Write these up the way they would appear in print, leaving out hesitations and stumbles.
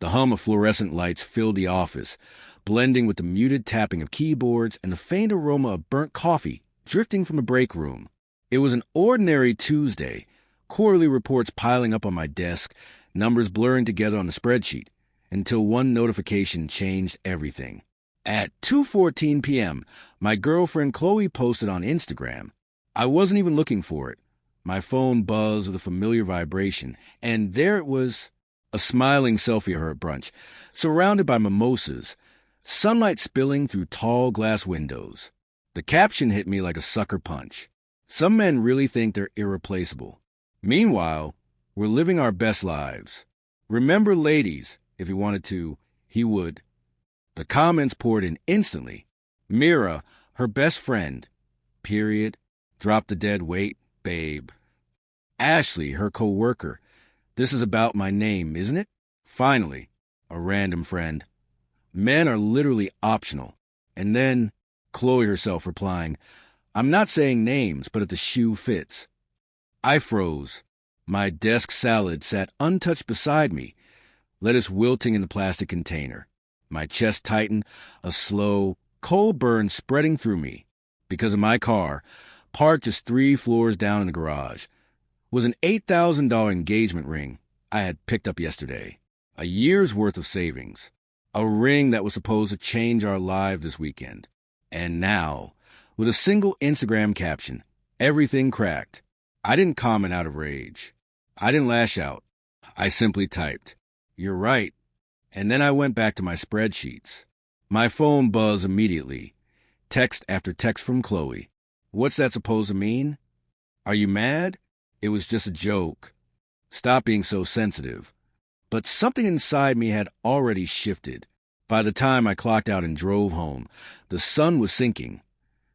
The hum of fluorescent lights filled the office, blending with the muted tapping of keyboards and the faint aroma of burnt coffee drifting from the break room. It was an ordinary Tuesday, quarterly reports piling up on my desk, numbers blurring together on the spreadsheet, until one notification changed everything. At 2:14 p.m., my girlfriend Chloe posted on Instagram. I wasn't even looking for it. My phone buzzed with a familiar vibration, and there it was, a smiling selfie of her at brunch, surrounded by mimosas, sunlight spilling through tall glass windows. The caption hit me like a sucker punch. Some men really think they're irreplaceable. Meanwhile, we're living our best lives. Remember, ladies, if he wanted to, he would. The comments poured in instantly. Mira, her best friend. Period. Drop the dead weight, babe. Ashley, her co-worker. This is about my name, isn't it? Finally, a random friend. Men are literally optional. And then, Chloe herself replying, I'm not saying names, but if the shoe fits. I froze. My desk salad sat untouched beside me, lettuce wilting in the plastic container. My chest tightened, a slow, cold burn spreading through me. Because of my car, parked just 3 floors down in the garage, was an $8,000 engagement ring I had picked up yesterday. A year's worth of savings. A ring that was supposed to change our lives this weekend. And now, with a single Instagram caption, everything cracked. I didn't comment out of rage. I didn't lash out. I simply typed, "You're right." And then I went back to my spreadsheets. My phone buzzed immediately. Text after text from Chloe. What's that supposed to mean? Are you mad? It was just a joke. Stop being so sensitive. But something inside me had already shifted. By the time I clocked out and drove home, the sun was sinking,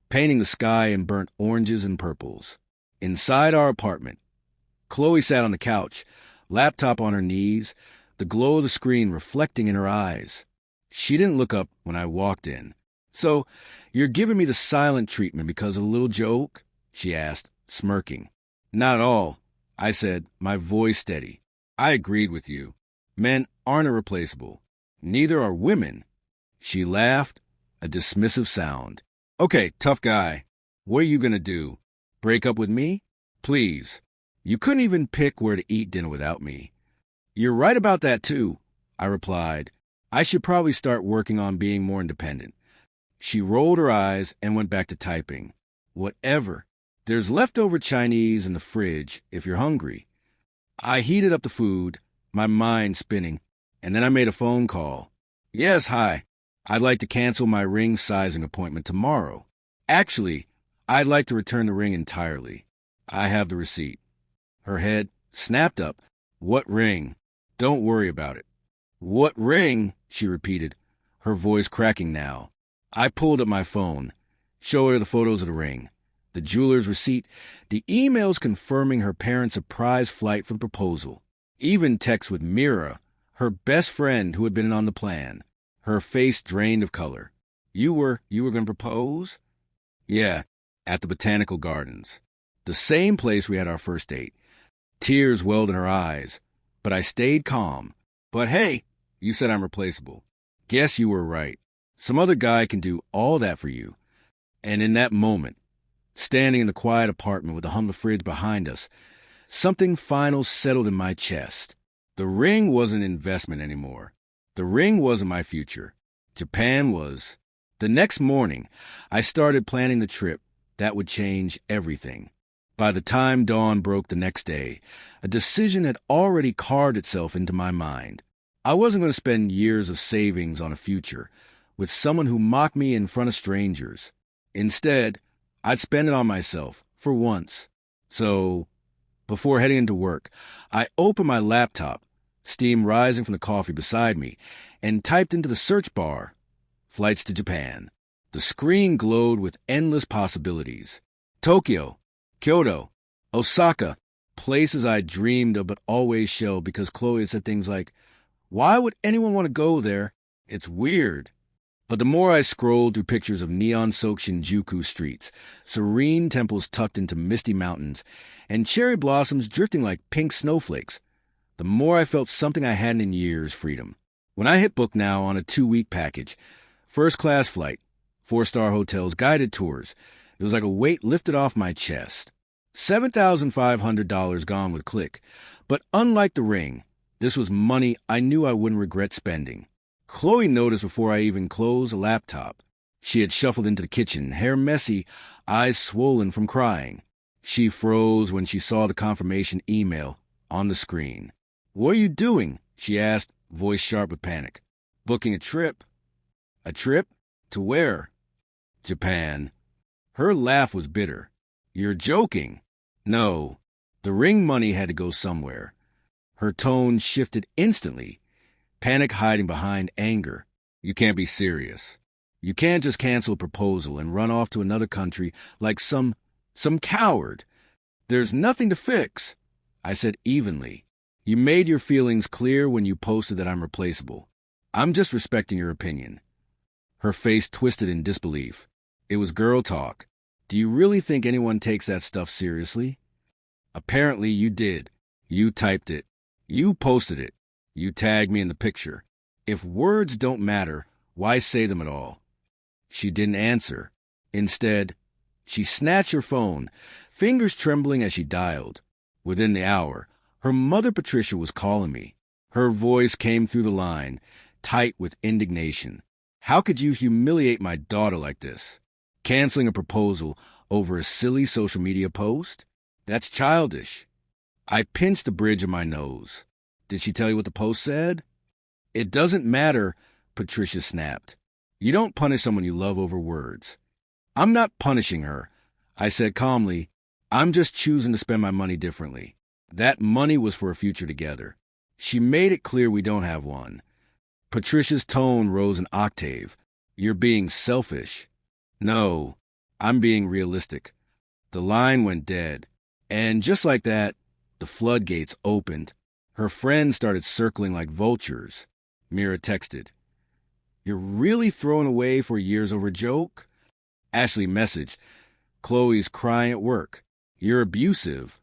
painting the sky in burnt oranges and purples. Inside our apartment, Chloe sat on the couch, laptop on her knees, the glow of the screen reflecting in her eyes. She didn't look up when I walked in. So, you're giving me the silent treatment because of a little joke? She asked, smirking. Not at all, I said, my voice steady. I agreed with you. Men aren't irreplaceable. Neither are women. She laughed, a dismissive sound. Okay, tough guy. What are you going to do? Break up with me? Please. You couldn't even pick where to eat dinner without me. You're right about that, too, I replied. I should probably start working on being more independent. She rolled her eyes and went back to typing. Whatever. There's leftover Chinese in the fridge if you're hungry. I heated up the food, my mind spinning, and then I made a phone call. Yes, hi. I'd like to cancel my ring sizing appointment tomorrow. Actually, I'd like to return the ring entirely. I have the receipt. Her head snapped up. What ring? Don't worry about it. What ring? She repeated, her voice cracking now. I pulled up my phone, showed her the photos of the ring, the jeweler's receipt, the emails confirming her parents' surprise flight for the proposal, even texts with Mira, her best friend who had been on the plan, her face drained of color. You were going to propose? Yeah, at the Botanical Gardens. The same place we had our first date. Tears welled in her eyes, but I stayed calm. But hey, you said I'm replaceable. Guess you were right. Some other guy can do all that for you. And in that moment, standing in the quiet apartment with the hum of the fridge behind us, something final settled in my chest. The ring wasn't an investment anymore. The ring wasn't my future. Japan was. The next morning, I started planning the trip that would change everything. By the time dawn broke the next day, a decision had already carved itself into my mind. I wasn't going to spend years of savings on a future with someone who mocked me in front of strangers. Instead, I'd spend it on myself, for once. So, before heading into work, I opened my laptop, steam rising from the coffee beside me, and typed into the search bar, flights to Japan. The screen glowed with endless possibilities. Tokyo, Kyoto, Osaka, places I dreamed of but always shelved because Chloe had said things like, why would anyone want to go there? It's weird. But the more I scrolled through pictures of neon-soaked Shinjuku streets, serene temples tucked into misty mountains, and cherry blossoms drifting like pink snowflakes, the more I felt something I hadn't in years, freedom. When I hit book now on a 2-week package, first-class flight, 4-star hotels, guided tours, it was like a weight lifted off my chest. $7,500 gone with click. But unlike the ring, this was money I knew I wouldn't regret spending. Chloe noticed before I even closed a laptop. She had shuffled into the kitchen, hair messy, eyes swollen from crying. She froze when she saw the confirmation email on the screen. "What are you doing?" she asked, voice sharp with panic. "Booking a trip." "A trip? To where?" "Japan." Her laugh was bitter. "You're joking." "No. The ring money had to go somewhere." Her tone shifted instantly, panic hiding behind anger. "You can't be serious. You can't just cancel a proposal and run off to another country like some coward. There's nothing to fix." I said evenly. "You made your feelings clear when you posted that I'm replaceable. I'm just respecting your opinion." Her face twisted in disbelief. It was girl talk. "Do you really think anyone takes that stuff seriously?" "Apparently you did. You typed it. You posted it. You tagged me in the picture. If words don't matter, why say them at all?" She didn't answer. Instead, she snatched her phone, fingers trembling as she dialed. Within the hour, her mother Patricia was calling me. Her voice came through the line, tight with indignation. "How could you humiliate my daughter like this? Canceling a proposal over a silly social media post? That's childish." I pinched the bridge of my nose. "Did she tell you what the post said?" "It doesn't matter," Patricia snapped. "You don't punish someone you love over words." "I'm not punishing her," I said calmly. "I'm just choosing to spend my money differently. That money was for a future together. She made it clear we don't have one." Patricia's tone rose an octave. "You're being selfish." "No, I'm being realistic." The line went dead. And just like that, the floodgates opened. Her friends started circling like vultures. Mira texted, "You're really throwing away 4 years over a joke?" Ashley messaged, "Chloe's crying at work. You're abusive."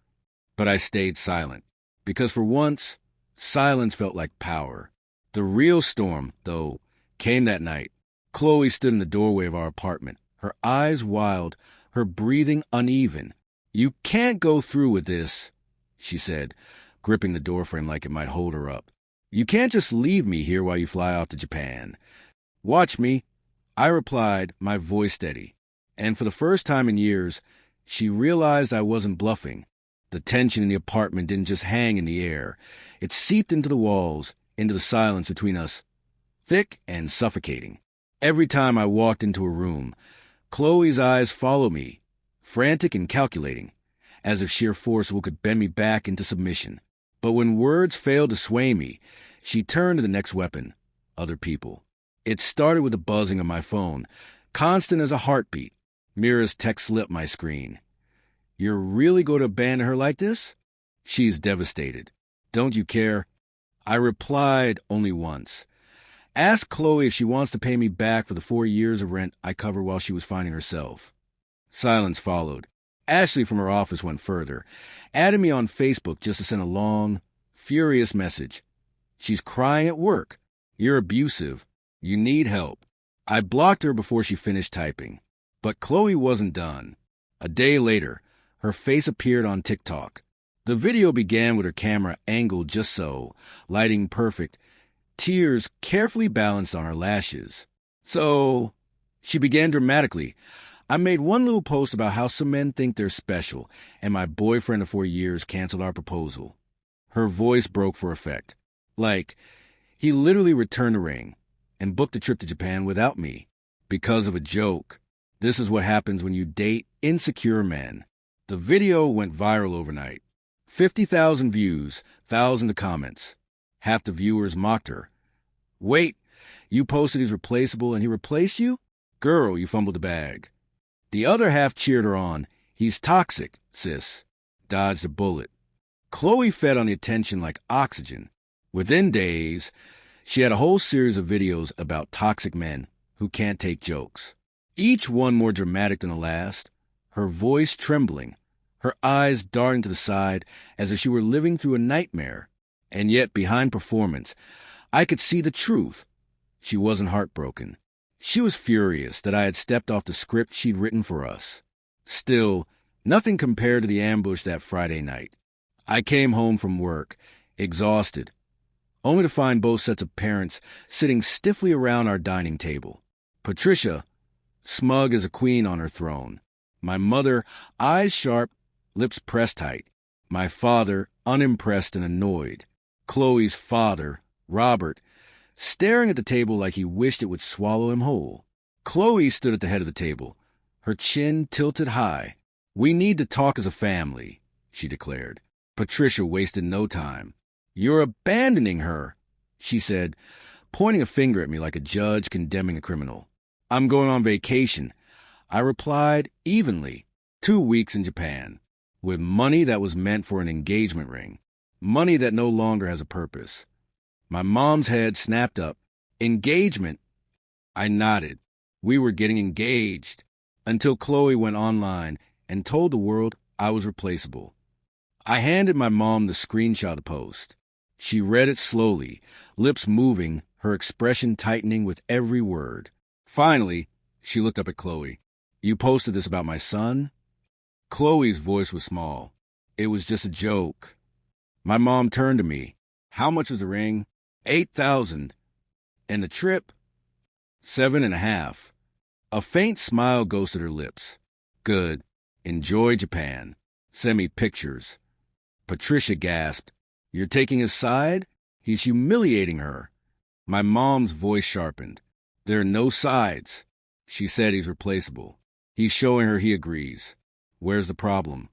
But I stayed silent, because for once, silence felt like power. The real storm, though, came that night. Chloe stood in the doorway of our apartment, her eyes wild, her breathing uneven. "You can't go through with this," she said, gripping the doorframe like it might hold her up. "You can't just leave me here while you fly off to Japan." "Watch me," I replied, my voice steady. And for the first time in years, she realized I wasn't bluffing. The tension in the apartment didn't just hang in the air. It seeped into the walls, into the silence between us, thick and suffocating. Every time I walked into a room, Chloe's eyes followed me, frantic and calculating, as if sheer force could bend me back into submission. But when words failed to sway me, she turned to the next weapon, other people. It started with the buzzing of my phone, constant as a heartbeat. Mira's text lit my screen. "You're really going to abandon her like this?" "She's devastated. Don't you care?" I replied only once. "Ask Chloe if she wants to pay me back for the 4 years of rent I covered while she was finding herself." Silence followed. Ashley from her office went further, added me on Facebook just to send a long, furious message. "She's crying at work. You're abusive. You need help." I blocked her before she finished typing. But Chloe wasn't done. A day later, her face appeared on TikTok. The video began with her camera angled just so, lighting perfect, tears carefully balanced on her lashes. "So," she began dramatically, "I made one little post about how some men think they're special, and my boyfriend of 4 years canceled our proposal." Her voice broke for effect. Like, he literally returned the ring and booked a trip to Japan without me. Because of a joke. This is what happens when you date insecure men. The video went viral overnight. 50,000 views, thousands of comments. Half the viewers mocked her. "Wait, you posted he's replaceable and he replaced you? Girl, you fumbled the bag." The other half cheered her on. "He's toxic, sis." Dodged a bullet. Chloe fed on the attention like oxygen. Within days, she had a whole series of videos about toxic men who can't take jokes. Each one more dramatic than the last, her voice trembling, her eyes darting to the side as if she were living through a nightmare. And yet, behind performance, I could see the truth. She wasn't heartbroken. She was furious that I had stepped off the script she'd written for us. Still, nothing compared to the ambush that Friday night. I came home from work, exhausted, only to find both sets of parents sitting stiffly around our dining table. Patricia, smug as a queen on her throne. My mother, eyes sharp, lips pressed tight. My father, unimpressed and annoyed. Chloe's father, Robert, staring at the table like he wished it would swallow him whole. Chloe stood at the head of the table, her chin tilted high. "We need to talk as a family," she declared. Patricia wasted no time. "You're abandoning her," she said, pointing a finger at me like a judge condemning a criminal. "I'm going on vacation," I replied evenly. 2 weeks in Japan, with money that was meant for an engagement ring, money that no longer has a purpose. My mom's head snapped up. "Engagement?" I nodded. We were getting engaged, until Chloe went online and told the world I was replaceable. I handed my mom the screenshot of the post. She read it slowly, lips moving, her expression tightening with every word. Finally, she looked up at Chloe. "You posted this about my son?" Chloe's voice was small. "It was just a joke." My mom turned to me. "How much was the ring?" $8,000. "And the trip?" $7.5. A faint smile ghosted her lips. "Good. Enjoy Japan. Send me pictures." Patricia gasped. "You're taking his side? He's humiliating her." My mom's voice sharpened. "There are no sides." She said he's replaceable. He's showing her he agrees. Where's the problem?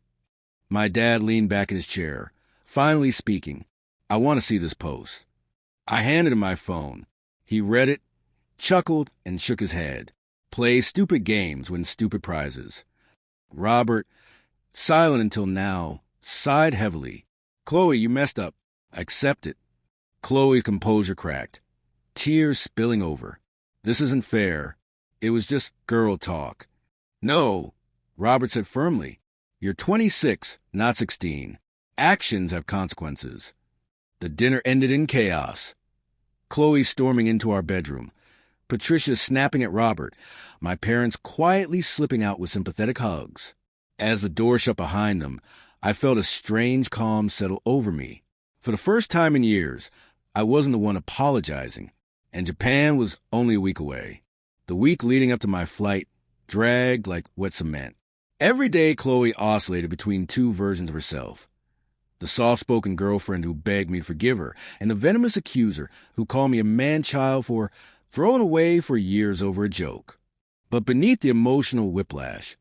My dad leaned back in his chair, finally speaking. "I want to see this post." I handed him my phone. He read it, chuckled, and shook his head. "Play stupid games, win stupid prizes." Robert, silent until now, sighed heavily. "Chloe, you messed up. Accept it." Chloe's composure cracked, tears spilling over. "This isn't fair. It was just girl talk." "No," Robert said firmly. "You're 26, not 16. Actions have consequences." The dinner ended in chaos. Chloe storming into our bedroom, Patricia snapping at Robert, my parents quietly slipping out with sympathetic hugs. As the door shut behind them, I felt a strange calm settle over me. For the first time in years, I wasn't the one apologizing, and Japan was only a week away. The week leading up to my flight dragged like wet cement. Every day, Chloe oscillated between two versions of herself. The soft-spoken girlfriend who begged me to forgive her, and the venomous accuser who called me a man-child for throwing away for years over a joke. But beneath the emotional whiplash,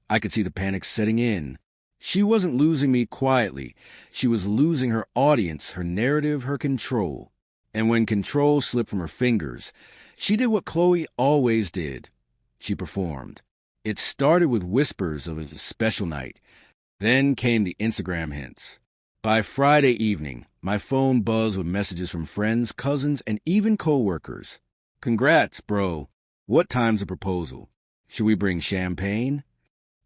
I could see the panic setting in. She wasn't losing me quietly. She was losing her audience, her narrative, her control. And when control slipped from her fingers, she did what Chloe always did. She performed. It started with whispers of a special night. Then came the Instagram hints. By Friday evening, my phone buzzed with messages from friends, cousins, and even co-workers. "Congrats, bro. What time's the proposal? Should we bring champagne?"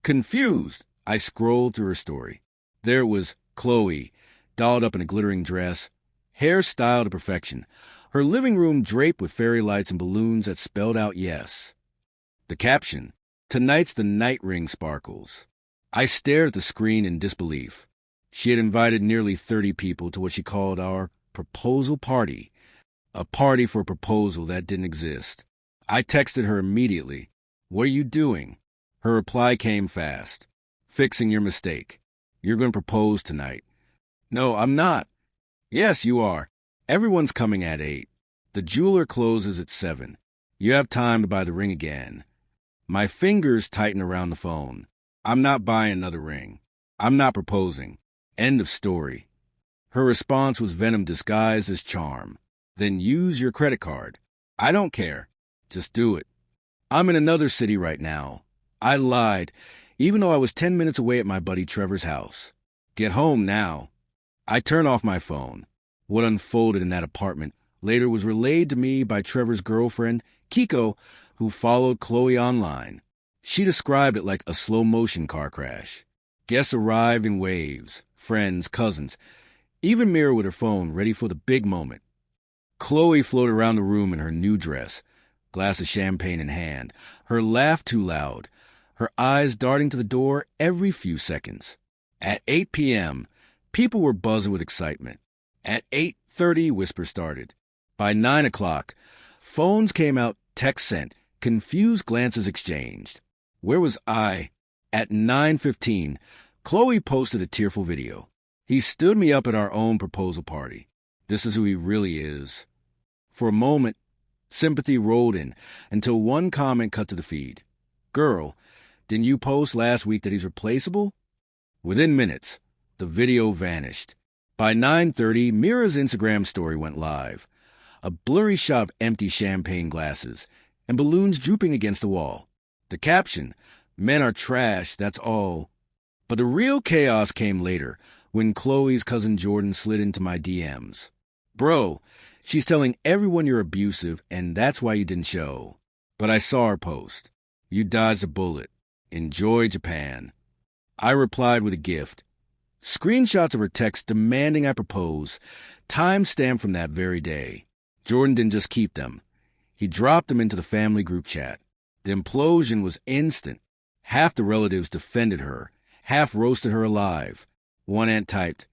Confused, I scrolled through her story. There was Chloe, dolled up in a glittering dress, hair styled to perfection, her living room draped with fairy lights and balloons that spelled out yes. The caption, "Tonight's the night ring sparkles." I stared at the screen in disbelief. She had invited nearly 30 people to what she called our proposal party, a party for a proposal that didn't exist. I texted her immediately. "What are you doing?" Her reply came fast. "Fixing your mistake. You're going to propose tonight." "No, I'm not." "Yes, you are. Everyone's coming at 8. The jeweler closes at 7. You have time to buy the ring again." My fingers tightened around the phone. "I'm not buying another ring. I'm not proposing. End of story." Her response was venom disguised as charm. "Then use your credit card." "I don't care. Just do it." "I'm in another city right now." I lied, even though I was 10 minutes away at my buddy Trevor's house. "Get home now." I turned off my phone. What unfolded in that apartment later was relayed to me by Trevor's girlfriend, Kiko, who followed Chloe online. She described it like a slow-motion car crash. Guests arrived in waves, friends, cousins, even Mira with her phone ready for the big moment. Chloe floated around the room in her new dress, glass of champagne in hand, her laugh too loud, her eyes darting to the door every few seconds. At 8 p.m., people were buzzing with excitement. At 8:30, whispers started. By 9 o'clock, phones came out, texts sent, confused glances exchanged. Where was I? At 9:15, Chloe posted a tearful video. He stood me up at our own proposal party. This is who he really is. For a moment, sympathy rolled in until one comment cut to the feed. Girl, didn't you post last week that he's replaceable? Within minutes, the video vanished. By 9:30, Mira's Instagram story went live. A blurry shot of empty champagne glasses and balloons drooping against the wall. The caption, "Men are trash, that's all." But the real chaos came later, when Chloe's cousin Jordan slid into my DMs. Bro, she's telling everyone you're abusive, and that's why you didn't show. But I saw her post. You dodged a bullet. Enjoy Japan. I replied with a gift. Screenshots of her text demanding I propose, time-stamped from that very day. Jordan didn't just keep them. He dropped them into the family group chat. The implosion was instant. Half the relatives defended her, half roasted her alive. One aunt typed,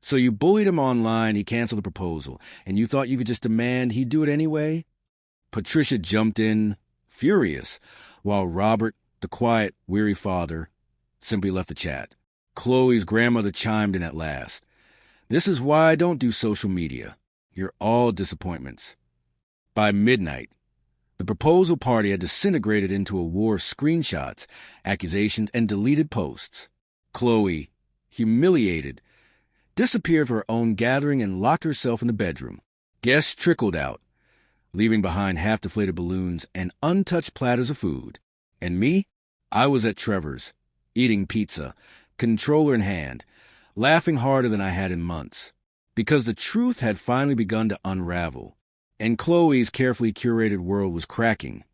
"So you bullied him online, he canceled the proposal, and you thought you could just demand he'd do it anyway?" Patricia jumped in, furious, while Robert, the quiet, weary father, simply left the chat. Chloe's grandmother chimed in at last. "This is why I don't do social media. You're all disappointments." By midnight, the proposal party had disintegrated into a war of screenshots, accusations, and deleted posts. Chloe, humiliated, disappeared for her own gathering and locked herself in the bedroom. Guests trickled out, leaving behind half-deflated balloons and untouched platters of food. And me? I was at Trevor's, eating pizza, controller in hand, laughing harder than I had in months, because the truth had finally begun to unravel, and Chloe's carefully curated world was cracking,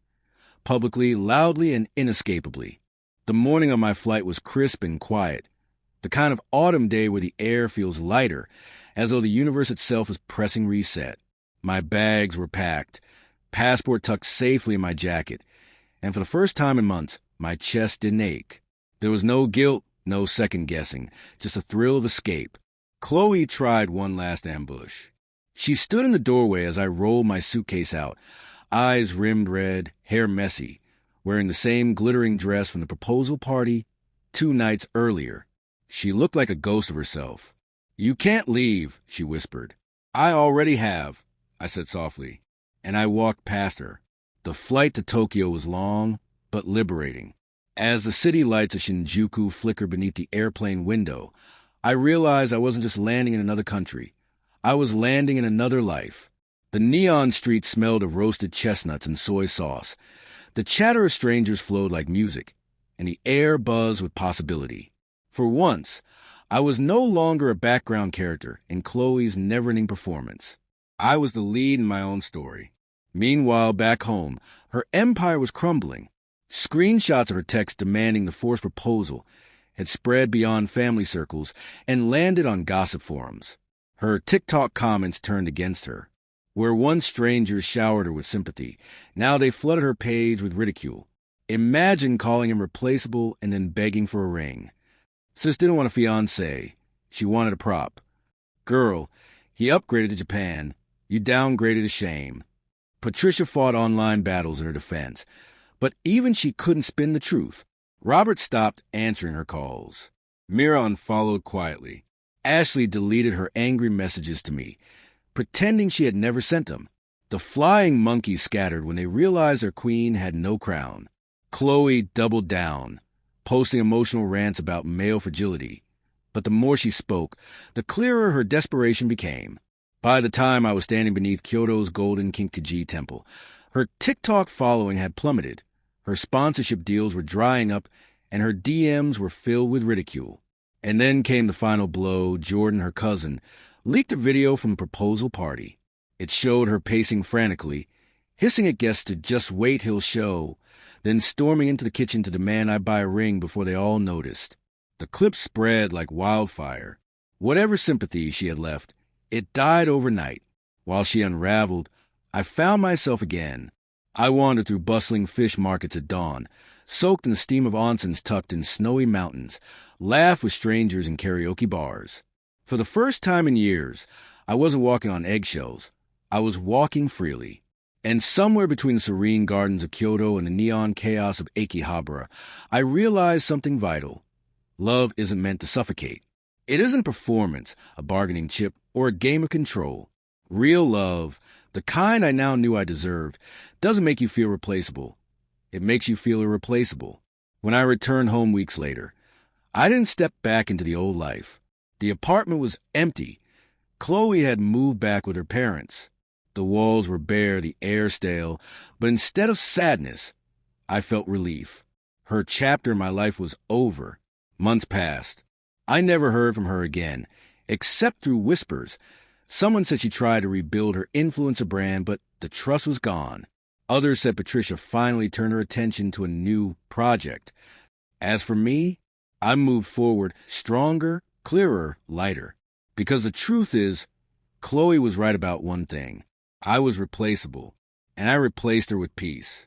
publicly, loudly, and inescapably. The morning of my flight was crisp and quiet, the kind of autumn day where the air feels lighter, as though the universe itself is pressing reset. My bags were packed, passport tucked safely in my jacket, and for the first time in months, my chest didn't ache. There was no guilt, no second-guessing, just a thrill of escape. Chloe tried one last ambush. She stood in the doorway as I rolled my suitcase out, eyes rimmed red, hair messy, wearing the same glittering dress from the proposal party 2 nights earlier. She looked like a ghost of herself. "You can't leave," she whispered. "I already have," I said softly, and I walked past her. The flight to Tokyo was long, but liberating. As the city lights of Shinjuku flickered beneath the airplane window, I realized I wasn't just landing in another country. I was landing in another life. The neon streets smelled of roasted chestnuts and soy sauce. The chatter of strangers flowed like music, and the air buzzed with possibility. For once, I was no longer a background character in Chloe's never-ending performance. I was the lead in my own story. Meanwhile, back home, her empire was crumbling. Screenshots of her text demanding the forced proposal had spread beyond family circles and landed on gossip forums. Her TikTok comments turned against her. Where once strangers showered her with sympathy, now they flooded her page with ridicule. Imagine calling him replaceable and then begging for a ring. Sis didn't want a fiancé. She wanted a prop. Girl, he upgraded to Japan. You downgraded to shame. Patricia fought online battles in her defense, but even she couldn't spin the truth. Robert stopped answering her calls. Mira unfollowed quietly. Ashley deleted her angry messages to me, pretending she had never sent them. The flying monkeys scattered when they realized their queen had no crown. Chloe doubled down, posting emotional rants about male fragility. But the more she spoke, the clearer her desperation became. By the time I was standing beneath Kyoto's golden Kinkaji temple, her TikTok following had plummeted. Her sponsorship deals were drying up, and her DMs were filled with ridicule. And then came the final blow. Jordan, her cousin, leaked a video from the proposal party. It showed her pacing frantically, hissing at guests to just wait, he'll show, then storming into the kitchen to demand I buy a ring before they all noticed. The clip spread like wildfire. Whatever sympathy she had left, it died overnight, While she unraveled, I found myself again. I wandered through bustling fish markets at dawn, soaked in the steam of onsens tucked in snowy mountains, laughed with strangers in karaoke bars. For the first time in years, I wasn't walking on eggshells. I was walking freely. And somewhere between the serene gardens of Kyoto and the neon chaos of Akihabara, I realized something vital. Love isn't meant to suffocate. It isn't a performance, a bargaining chip, or a game of control. Real love, the kind I now knew I deserved, doesn't make you feel replaceable. It makes you feel irreplaceable. When I returned home weeks later, I didn't step back into the old life. The apartment was empty. Chloe had moved back with her parents. The walls were bare, the air stale, but instead of sadness, I felt relief. Her chapter in my life was over. Months passed. I never heard from her again, except through whispers. Someone said she tried to rebuild her influencer brand, but the trust was gone. Others said Patricia finally turned her attention to a new project. As for me, I moved forward, stronger, clearer, lighter. Because the truth is, Chloe was right about one thing. I was replaceable, and I replaced her with peace.